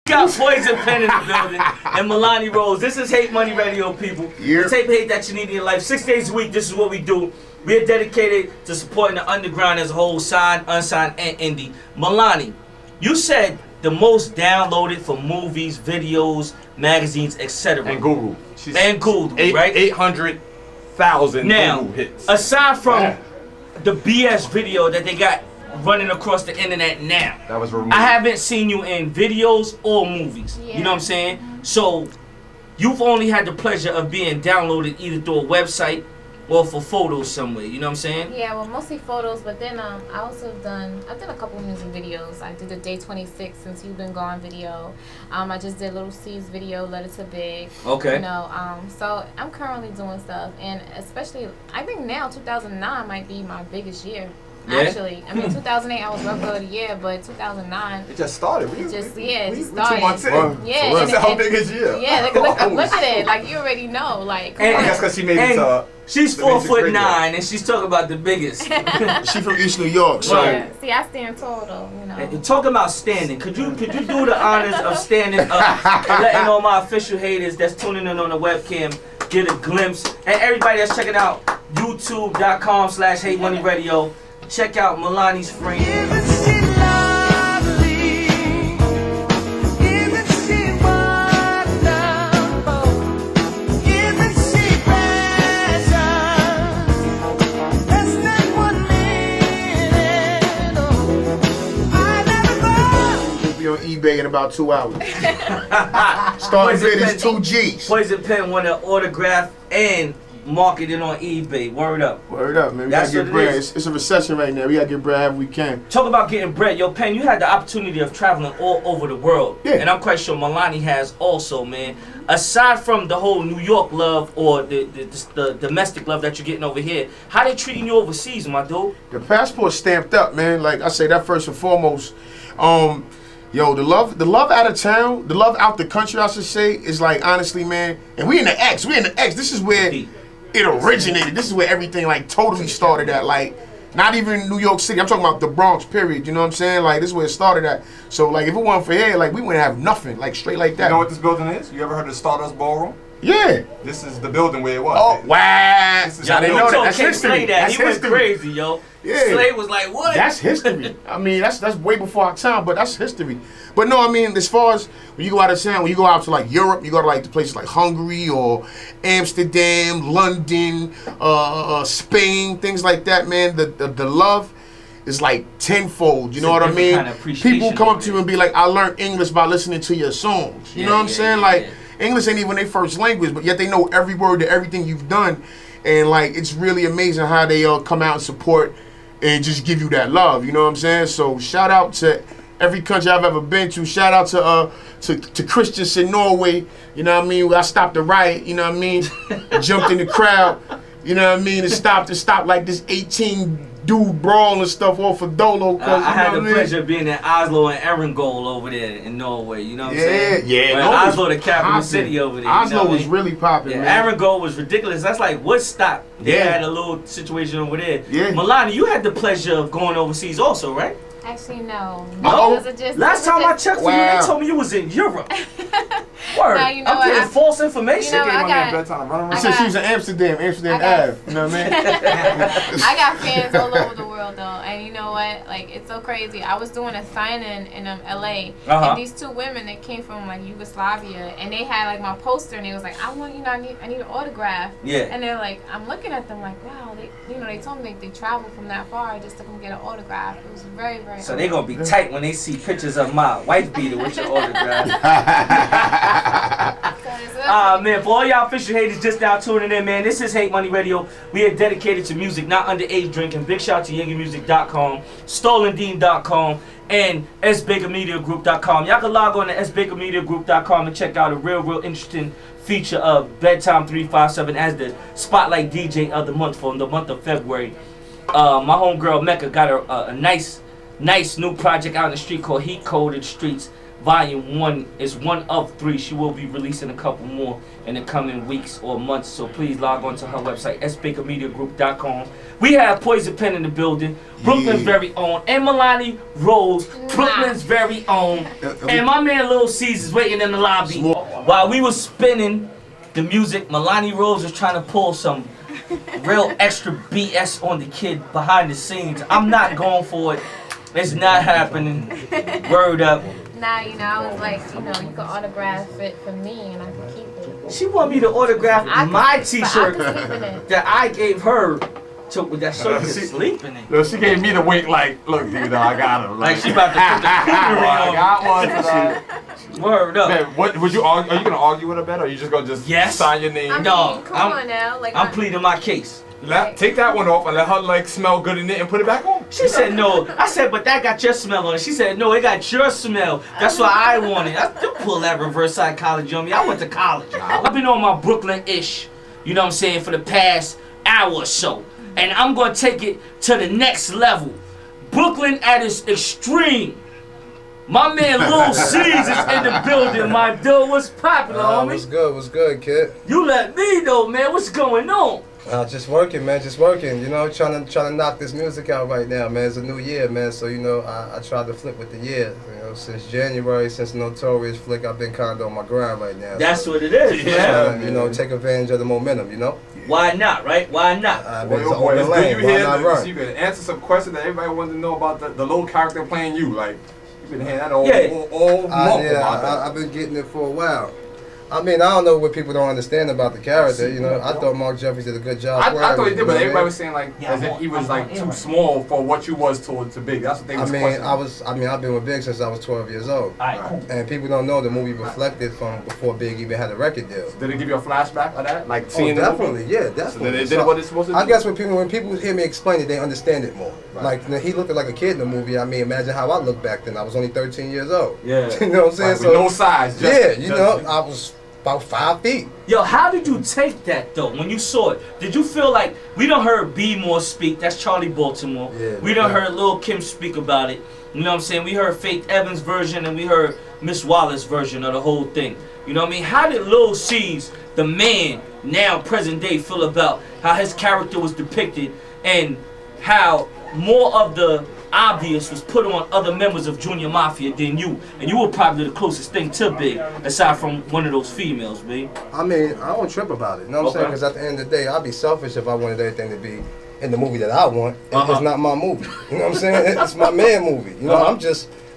Got Poison Pen in the building and Milani Rose. This is Hate Money Radio, people. The tape hate that you need in your life. 6 days a week, this is what we do. We are dedicated to supporting the underground as a whole, signed, unsigned, and indie. Milani, you said the most downloaded for movies, videos, magazines, etc. And Google. And Google, right? 800,000 Google hits. Aside from the BS video that they got running across the internet now. That was removed. I haven't seen you in videos or movies. Yeah. You know what I'm saying? So you've only had the pleasure of being downloaded either through a website or for photos somewhere. You know what I'm saying? Yeah, well, mostly photos, but then I also I've done a couple music videos. I did a Day 26 Since You've Been Gone video. I just did Little C's video, Let It to Big. Okay. You know, so I'm currently doing stuff, and especially I think now 2009 might be my biggest year. Yeah. Actually, I mean 2008 I was Webgirl of the Year, but 2009 it just started. It just started. 2 months in. Yeah, that's how big is year. Yeah, look at it. Like you already know. Like and that's because she made it to. She's 4'9" and she's talking about the biggest. She from East New York, so. Yeah. See, I stand tall though, you know. And talking about standing, could you do the honors of standing up and letting all my official haters that's tuning in on the webcam get a glimpse, and everybody that's checking out youtube.com/hatemoneyradio. Check out Milani's frame. Be on eBay in about 2 hours. Starting bid is 2 G's. Poison Pen want an autograph and market it on eBay. Word up. Word up, man. We gotta get bread. It's a recession right now. We gotta get bread if we can. Talk about getting bread. Yo, Pen, you had the opportunity of traveling all over the world. Yeah. And I'm quite sure Milani has also, man. Aside from the whole New York love or the domestic love that you're getting over here, how they treating you overseas, my dude? The passport's stamped up, man. Like I say, that first and foremost. Yo, the love out of town, the love out the country, I should say, is like, honestly, man. And we in the X. This is where it originated. This is where everything like totally started at. Like, not even New York City. I'm talking about the Bronx, period. You know what I'm saying? Like, this is where it started at. So, like, if it wasn't for here, like, we wouldn't have nothing. Like, straight like that. You know what this building is? You ever heard of the Stardust Ballroom? Yeah. This is the building where it was. Oh, wow. I didn't know that. That's history. He went crazy, yo. Yeah. Slade was like, what? That's history. I mean, that's way before our time, but that's history. But no, I mean, as far as when you go out of town, when you go out to like Europe, you go to like the places like Hungary or Amsterdam, London, Spain, things like that, man. The love is like tenfold. You know what I mean? Kind of people come up to you and be like, I learned English by listening to your songs. You know what I'm saying? Like, English ain't even their first language, but yet they know every word to everything you've done. And like, it's really amazing how they come out and support and just give you that love. You know what I'm saying? So shout out to every country I've ever been to. Shout out to Christians in Norway. You know what I mean? I stopped the riot. You know what I mean? Jumped in the crowd. You know what I mean? And stopped like this 18 dude brawl and stuff off of Dolo. I had the pleasure of being in Oslo and Erringol over there in Norway. You know what I'm saying? Yeah. Oslo, the capital city over there. Oslo was really popping, man. Erringol was ridiculous. That's like Woodstock. They had a little situation over there. Yeah. Milani, you had the pleasure of going overseas also, right? Actually, no. Last time I checked for you, they told me you was in Europe. Word. No, you know I'm getting false information. You know, I said she was in Amsterdam Ave. You know what I mean? I got fans all over the world though, and you know what? Like, it's so crazy. I was doing a sign-in in LA, and these two women that came from like Yugoslavia, and they had like my poster, and they was like, I want, I need an autograph. Yeah. And they're like, I'm looking at them like, wow, they told me they traveled from that far just to come get an autograph. It was very, very. So they gonna be tight when they see pictures of my wife beater with your autograph. Man, for all y'all official haters just now tuning in, man, this is Hate Money Radio. We are dedicated to music, not underage drinking. Big shout out to YingyMusic.com, StolenDean.com, and SBakerMediaGroup.com. Y'all can log on to SBakerMediaGroup.com and check out a real interesting feature of Bedtyme 357 as the Spotlight DJ of the month for the month of February. My homegirl Mecca got a nice new project out in the street called Heat Coded Streets. Volume 1 is one of 3. She will be releasing a couple more in the coming weeks or months. So please log on to her website, sbakermediagroup.com. We have Poison Pen in the building, Brooklyn's very own, and Milani Rose, Brooklyn's very own, and my man Lil C's waiting in the lobby. While we was spinning the music, Milani Rose was trying to pull some real extra BS on the kid behind the scenes. I'm not going for it. It's not happening. Word up. Nah, you know, I was like, you know, you can autograph it for me and I can keep it. She want me to autograph my t-shirt that I gave her to that shirt to sleep in it. Look, she gave me the wink like, look, dude, I got him. Like she about to put the I got one tonight. Word up. Man, what would you argue? Are you gonna argue with her, Bet, or are you just gonna sign your name? I mean, No, come on now. Like, I'm pleading my case. Take that one off and let her like smell good in it and put it back on. She said no. I said, but that got your smell on it. She said, no, it got your smell. That's why I want it. Don't pull that reverse psychology on me. I went to college. I've been on my Brooklyn-ish, you know what I'm saying, for the past hour or so. And I'm going to take it to the next level. Brooklyn at its extreme. My man Lil C's is in the building, my dude. What's popular, homie? What's good, kid? You let me know, man. What's going on? Just working, man. Just working. You know, trying to knock this music out right now, man. It's a new year, man. So you know, I tried to flip with the year. You know, since January, since Notorious Flick, I've been kind of on my grind right now. That's what it is, man. You know, take advantage of the momentum. You know. Why not, right? Why not? It's an open lane. Why not run? You can answer some questions that everybody wants to know about the little character playing you. Like you've been hearing that all month. Yeah, I've been getting it for a while. I mean, I don't know what people don't understand about the character. You know, I thought Mark Jeffries did a good job. I thought he did, but everybody was saying like as if he was like too small for what you was to Big. That's what they was questioning. I've been with Big since I was 12 years old. And people don't know the movie reflected from before Big even had a record deal. Did it give you a flashback of that? Like seeing definitely, the movie? Yeah, definitely. So did what it's supposed to do? I guess when people hear me explain it, they understand it more. Like he looked like a kid in the movie. I mean, imagine how I looked back then. I was only 13 years old. Yeah. You know what I'm saying? With no size. I was about 5 feet. Yo, how did you take that though when you saw it? Did you feel like we done heard B More speak? That's Charlie Baltimore. Yeah, we done heard Lil Kim speak about it. You know what I'm saying? We heard Faith Evans' version and we heard Miss Wallace's version of the whole thing. You know what I mean? How did Lil C's, the man, now present day, feel about how his character was depicted and how more of the obvious was put on other members of Junior Mafia than you, and you were probably the closest thing to Big, aside from one of those females, B. I mean, I don't trip about it. You know what I'm saying? Because at the end of the day, I'd be selfish if I wanted everything to be in the movie that I want. It's not my movie. You know what I'm saying? It's my man movie. You know,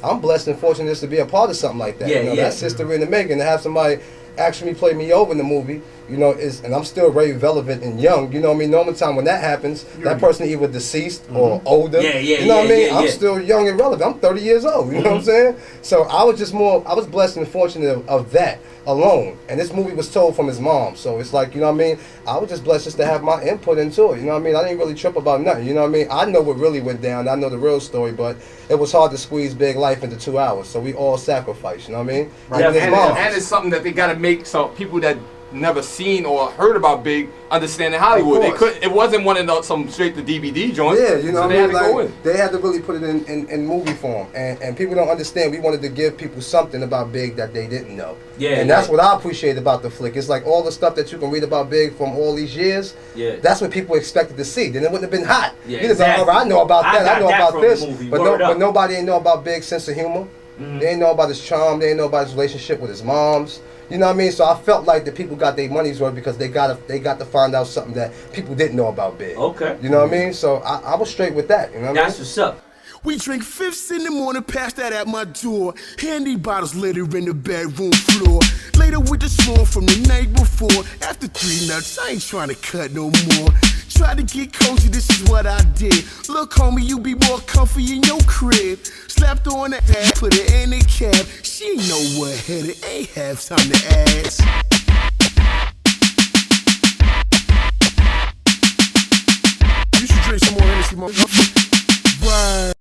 I'm blessed and fortunate just to be a part of something like that. Yeah, you know, that's history in the making. To have somebody actually play me over in the movie, you know, and I'm still very relevant and young. You know what I mean? Normal time when that happens, that person either deceased or older. You know what I mean? I'm still young and relevant. I'm 30 years old. You know what I'm saying? So I was blessed and fortunate of that alone. And this movie was told from his mom. So it's like, you know what I mean? I was just blessed just to have my input into it. You know what I mean? I didn't really trip about nothing. You know what I mean? I know what really went down. I know the real story, but it was hard to squeeze Big life into 2 hours. So we all sacrificed. You know what I mean? Right. And it's something that they got to make so people that never seen or heard about Big understand in Hollywood. It wasn't one of some straight to DVD joints. Yeah, you know so what I mean? Like, they had to really put it in movie form. And people don't understand. We wanted to give people something about Big that they didn't know. And that's what I appreciate about the flick. It's like all the stuff that you can read about Big from all these years, that's what people expected to see. Then it wouldn't have been hot. You'd have been, I know about that, I know about this. But nobody ain't know about Big's sense of humor. They ain't know about his charm. They ain't know about his relationship with his moms. You know what I mean? So I felt like the people got their money's worth because they got to find out something that people didn't know about Big. Okay. You know what I mean? So I was straight with that. You know what I mean? That's what's up. We drink fifths in the morning, pass that at my door. Handy bottles litter in the bedroom floor. Later with the small from the night before. After 3 nuts, I ain't trying to cut no more. Try to get cozy, this is what I did. Look, homie, you be more comfy in your crib. Slapped on the ass, put her in the cab. She ain't know what hit it, ain't have time to ask. You should drink some more Hennessy, motherfucker. Right.